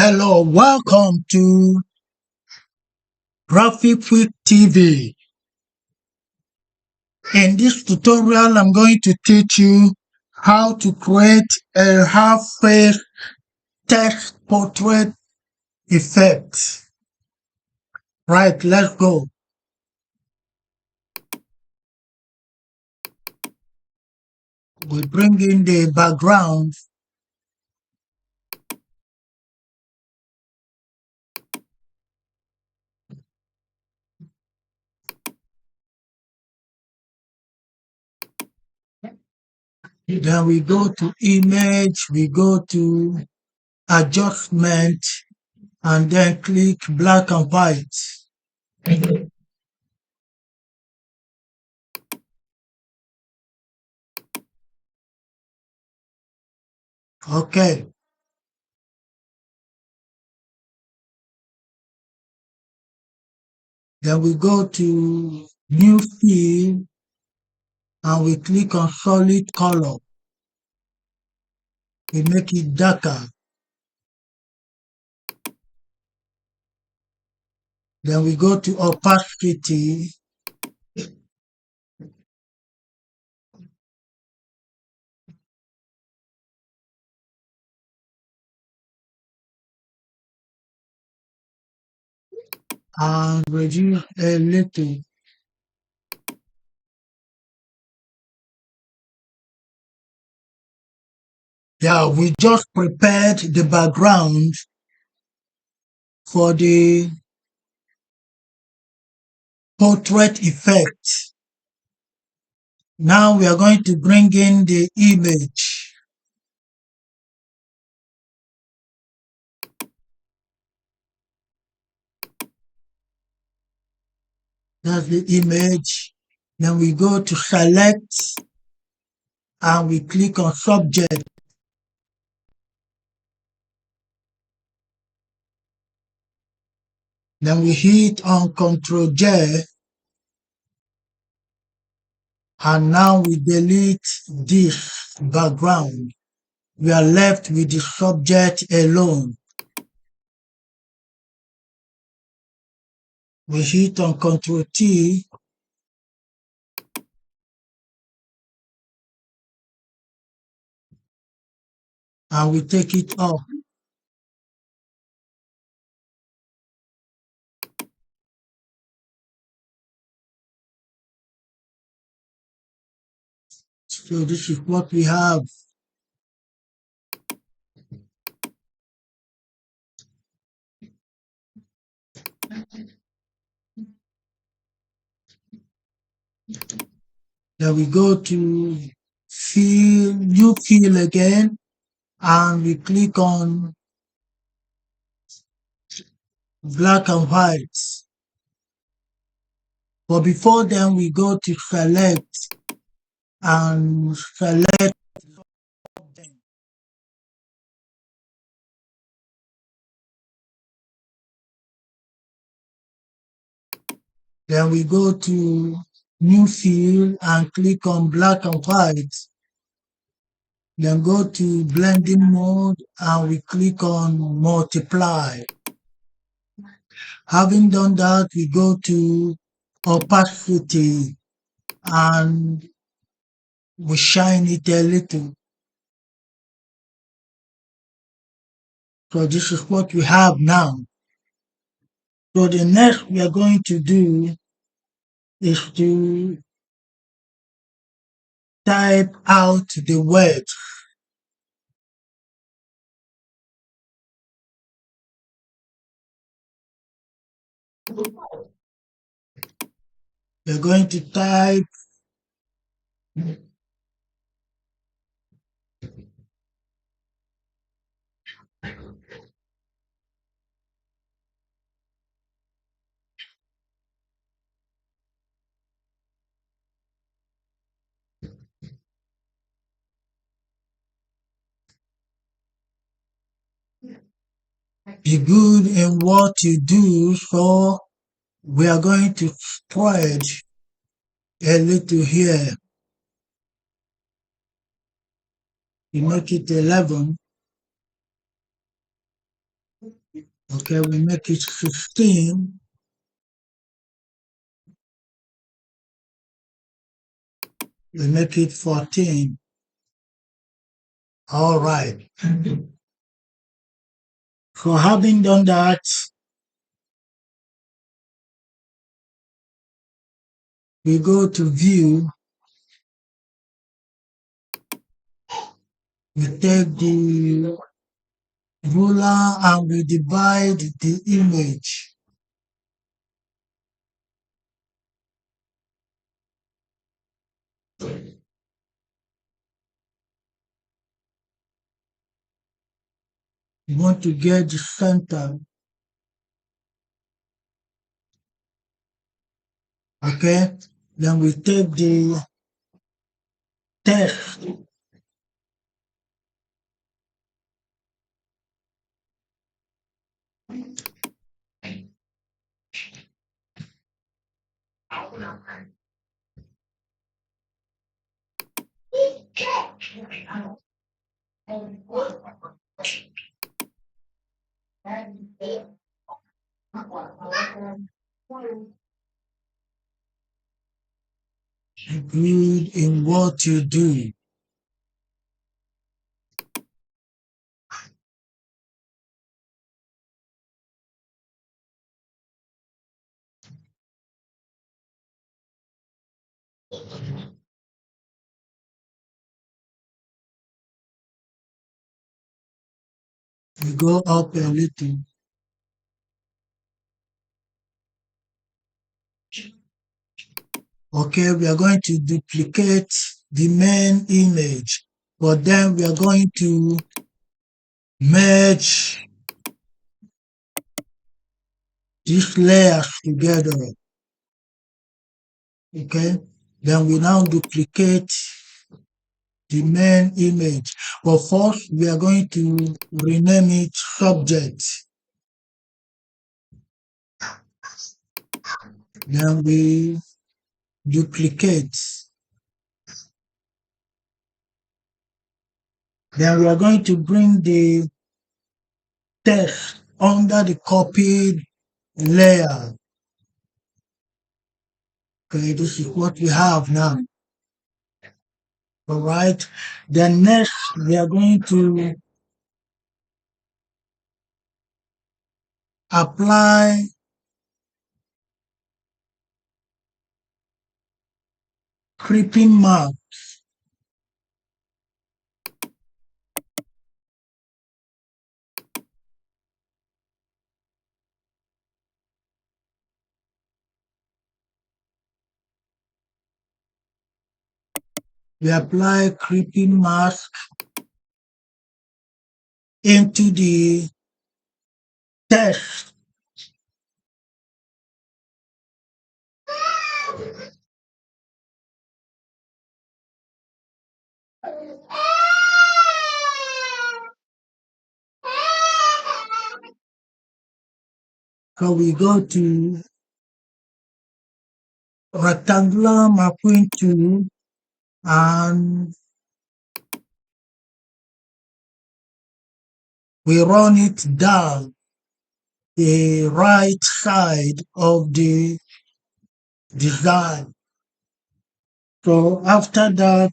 Hello, welcome to Graphic Week TV. In this tutorial, I'm going to teach you how to create a half-face text portrait effect. Right, let's go. We bring in the background. Then we go to image, we go to adjustment, and then click black and white. Okay. Then we go to new field and we click on solid color. We make it darker. Then we go to opacity. And reduce a little. Yeah, we just prepared the background for the portrait effect. Now we are going to bring in the image. That's the image. Then we go to select and we click on subject. Then we hit on Ctrl J and now we delete this background. We are left with the subject alone. We hit on Ctrl T and we take it off. So this is what we have. Then we go to fill, new fill again, and we click on black and white. But before then, we go to select and select. Then we go to new fill and click on black and white. Then go to blending mode and we click on multiply. Having done that, we go to opacity and we shine it a little. So this is what we have now. So the next we are going to do is to type out the word. We're going to type be good in what you do. So we are going to spread a little here. We make it 11. Okay, we make it 15. We make it 14. All right. So having done that, we go to view. We take the ruler and we divide the image. We want to get the center. Okay. Then we take the text. Good in what you do. We go up a little. Okay, we are going to duplicate the main image, but then we are going to merge these layers together. Okay, then we now duplicate the main image. But first, we are going to rename it subject. Then we duplicate. Then we are going to bring the text under the copied layer. Okay, this is what we have now. All right. Then next, we are going to apply creeping mark. We apply creeping mask into the text. So we go to rectangular marquee tool and we run it down the right side of the design. So after that,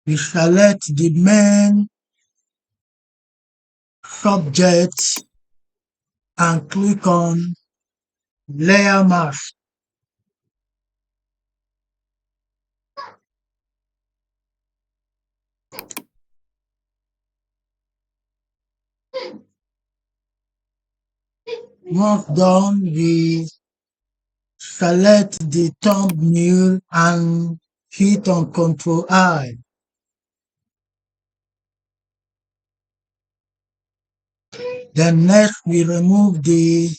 we select the main subject and click on layer mask. Once done, we select the thumbnail and hit on Ctrl I. Then next we remove the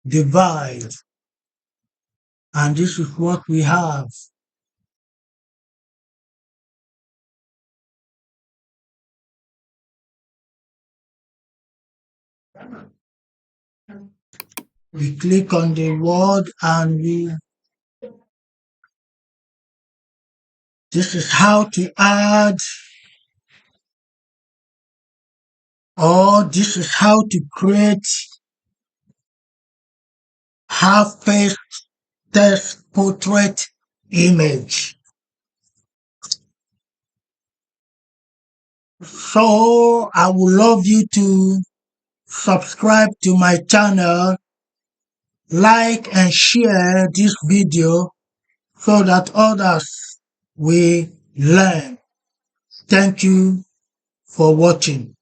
divide, and this is what we have. We click on the word and we This is how to add, or this is how to create half-page text portrait image. So I would love you to subscribe to my channel, like and share this video so that others will learn. Thank you for watching.